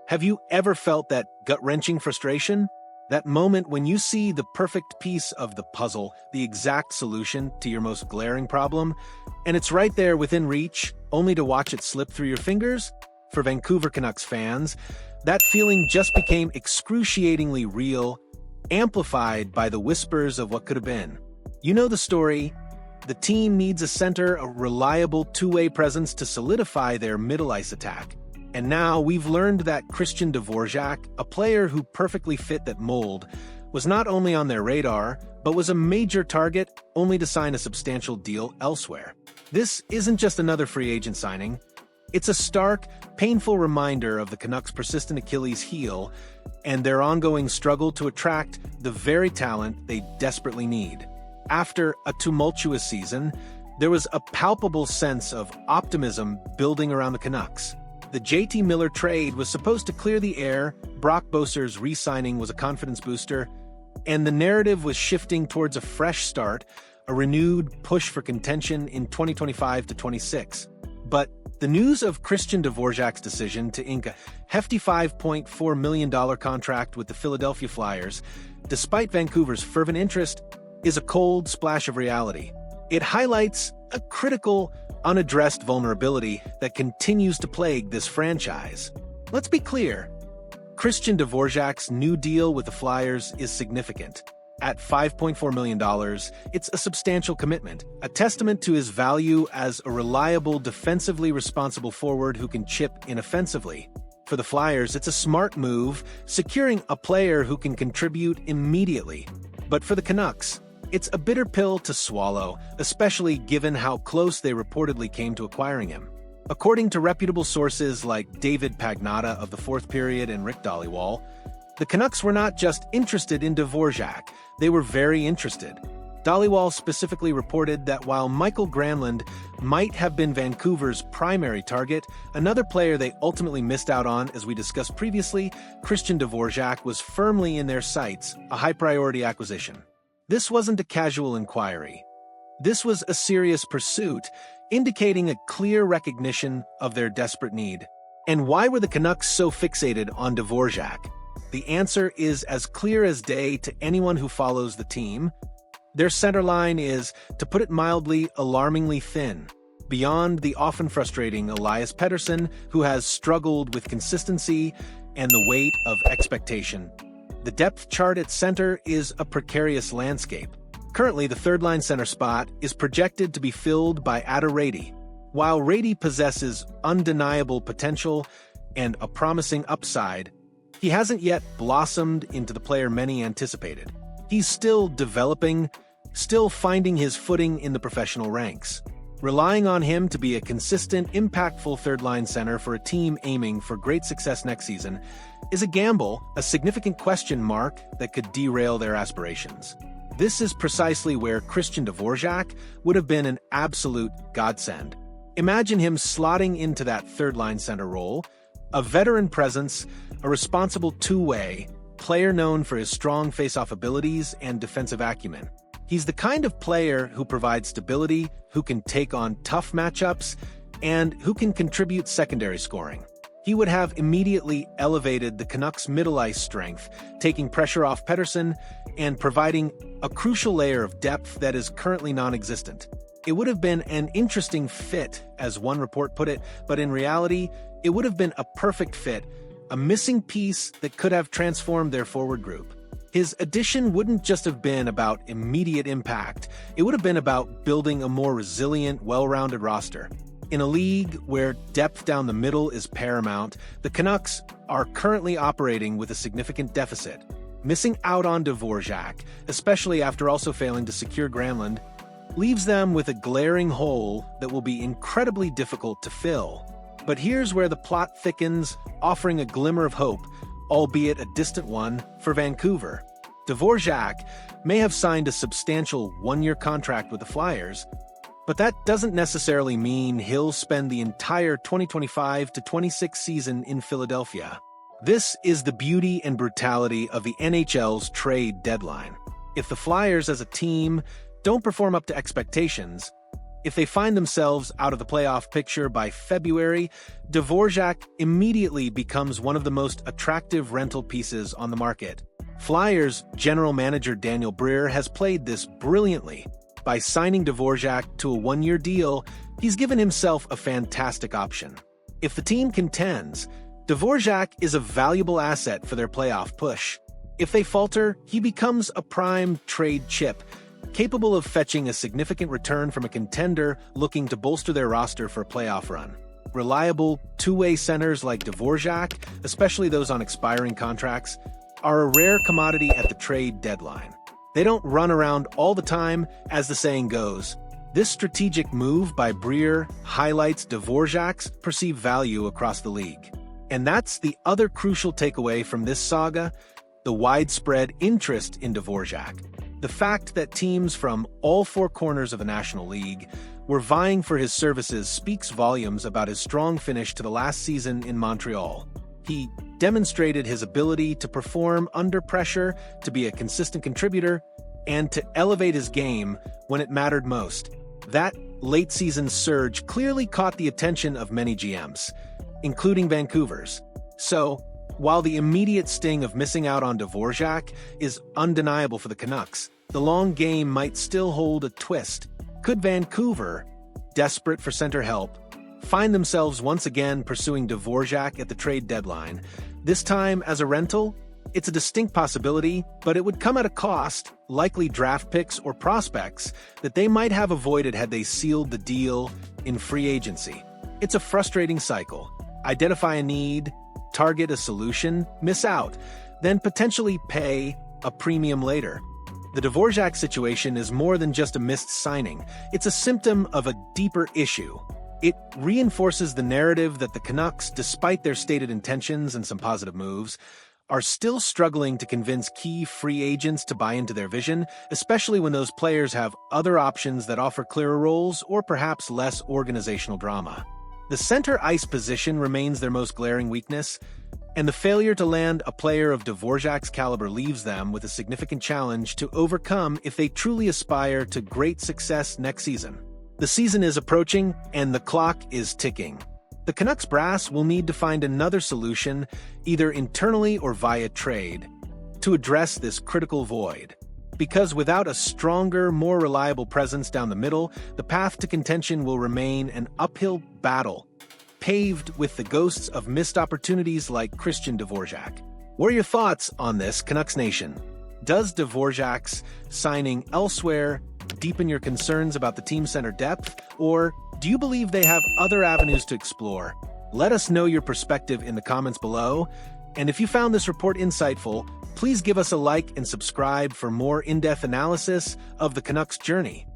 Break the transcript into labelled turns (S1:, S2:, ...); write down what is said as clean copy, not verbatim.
S1: Have you ever felt that gut-wrenching frustration? That moment when you see the perfect piece of the puzzle, the exact solution to your most glaring problem, and it's right there within reach, only to watch it slip through your fingers? For Vancouver Canucks fans, that feeling just became excruciatingly real, amplified by the whispers of what could have been. You know the story. The team needs a center, a reliable two-way presence to solidify their middle ice attack. And now we've learned that Christian Dvorak, a player who perfectly fit that mold, was not only on their radar, but was a major target, only to sign a substantial deal elsewhere. This isn't just another free agent signing. It's a stark, painful reminder of the Canucks' persistent Achilles heel and their ongoing struggle to attract the very talent they desperately need. After a tumultuous season, there was a palpable sense of optimism building around the Canucks. The JT Miller trade was supposed to clear the air, Brock Boeser's re-signing was a confidence booster, and the narrative was shifting towards a fresh start, a renewed push for contention in 2025 to 26. But the news of Christian Dvorak's decision to ink a hefty $5.4 million contract with the Philadelphia Flyers, despite Vancouver's fervent interest, is a cold splash of reality. It highlights a critical, unaddressed vulnerability that continues to plague this franchise. Let's be clear. Christian Dvorak's new deal with the Flyers is significant. At $5.4 million, it's a substantial commitment, a testament to his value as a reliable, defensively responsible forward who can chip in offensively. For the Flyers, it's a smart move, securing a player who can contribute immediately. But for the Canucks, it's a bitter pill to swallow, especially given how close they reportedly came to acquiring him. According to reputable sources like David Pagnotta of the Fourth Period and Rick Dhaliwal, the Canucks were not just interested in Dvorak, they were very interested. Dhaliwal specifically reported that while Mikael Granlund might have been Vancouver's primary target, another player they ultimately missed out on, as we discussed previously, Christian Dvorak, was firmly in their sights, a high-priority acquisition. This wasn't a casual inquiry. This was a serious pursuit, indicating a clear recognition of their desperate need. And why were the Canucks so fixated on Dvorak? The answer is as clear as day to anyone who follows the team. Their center line is, to put it mildly, alarmingly thin. Beyond the often frustrating Elias Pettersson, who has struggled with consistency and the weight of expectation, the depth chart at center is a precarious landscape. Currently, the third-line center spot is projected to be filled by Ada Rady. While Rady possesses undeniable potential and a promising upside, he hasn't yet blossomed into the player many anticipated. He's still developing, still finding his footing in the professional ranks. Relying on him to be a consistent, impactful third-line center for a team aiming for great success next season is a gamble, a significant question mark that could derail their aspirations. This is precisely where Christian Dvorak would have been an absolute godsend. Imagine him slotting into that third-line center role, a veteran presence, a responsible two-way, player known for his strong face-off abilities and defensive acumen. He's the kind of player who provides stability, who can take on tough matchups, and who can contribute secondary scoring. He would have immediately elevated the Canucks' middle ice strength, taking pressure off Pettersson and providing a crucial layer of depth that is currently non-existent. It would have been an interesting fit, as one report put it, but in reality, it would have been a perfect fit, a missing piece that could have transformed their forward group. His addition wouldn't just have been about immediate impact, it would have been about building a more resilient, well-rounded roster. In a league where depth down the middle is paramount, the Canucks are currently operating with a significant deficit. Missing out on Dvorak, especially after also failing to secure Granlund, leaves them with a glaring hole that will be incredibly difficult to fill. But here's where the plot thickens, offering a glimmer of hope, albeit a distant one, for Vancouver. Dvorak may have signed a substantial one-year contract with the Flyers, but that doesn't necessarily mean he'll spend the entire 2025 to 26 season in Philadelphia. This is the beauty and brutality of the NHL's trade deadline. If the Flyers as a team don't perform up to expectations, If they find themselves out of the playoff picture by February, Dvorak immediately becomes one of the most attractive rental pieces on the market. Flyers general manager Daniel Briere has played this brilliantly. By signing Dvorak to a one-year deal, he's given himself a fantastic option. If the team contends, Dvorak is a valuable asset for their playoff push. If they falter, he becomes a prime trade chip, capable of fetching a significant return from a contender looking to bolster their roster for a playoff run. Reliable, two-way centers like Dvorak, especially those on expiring contracts, are a rare commodity at the trade deadline. They don't run around all the time, as the saying goes. This strategic move by Briere highlights Dvorak's perceived value across the league. And that's the other crucial takeaway from this saga: the widespread interest in Dvorak. The fact that teams from all four corners of the National League were vying for his services speaks volumes about his strong finish to the last season in Montreal. He demonstrated his ability to perform under pressure, to be a consistent contributor, and to elevate his game when it mattered most. That late-season surge clearly caught the attention of many GMs, including Vancouver's. So, while the immediate sting of missing out on Dvorak is undeniable for the Canucks, the long game might still hold a twist. Could Vancouver, desperate for center help, find themselves once again pursuing Dvorak at the trade deadline, this time as a rental? It's a distinct possibility, but it would come at a cost, likely draft picks or prospects, that they might have avoided had they sealed the deal in free agency. It's a frustrating cycle. Identify a need, target a solution, miss out, then potentially pay a premium later. The Dvorak situation is more than just a missed signing. It's a symptom of a deeper issue. It reinforces the narrative that the Canucks, despite their stated intentions and some positive moves, are still struggling to convince key free agents to buy into their vision, especially when those players have other options that offer clearer roles or perhaps less organizational drama. The center ice position remains their most glaring weakness, and the failure to land a player of Dvorak's caliber leaves them with a significant challenge to overcome if they truly aspire to great success next season. The season is approaching, and the clock is ticking. The Canucks brass will need to find another solution, either internally or via trade, to address this critical void. Because without a stronger, more reliable presence down the middle, the path to contention will remain an uphill battle, paved with the ghosts of missed opportunities like Christian Dvorak. What are your thoughts on this, Canucks Nation? Does Dvorak's signing elsewhere deepen your concerns about the team center depth, or do you believe they have other avenues to explore? Let us know your perspective in the comments below, and if you found this report insightful, please give us a like and subscribe for more in-depth analysis of the Canucks journey.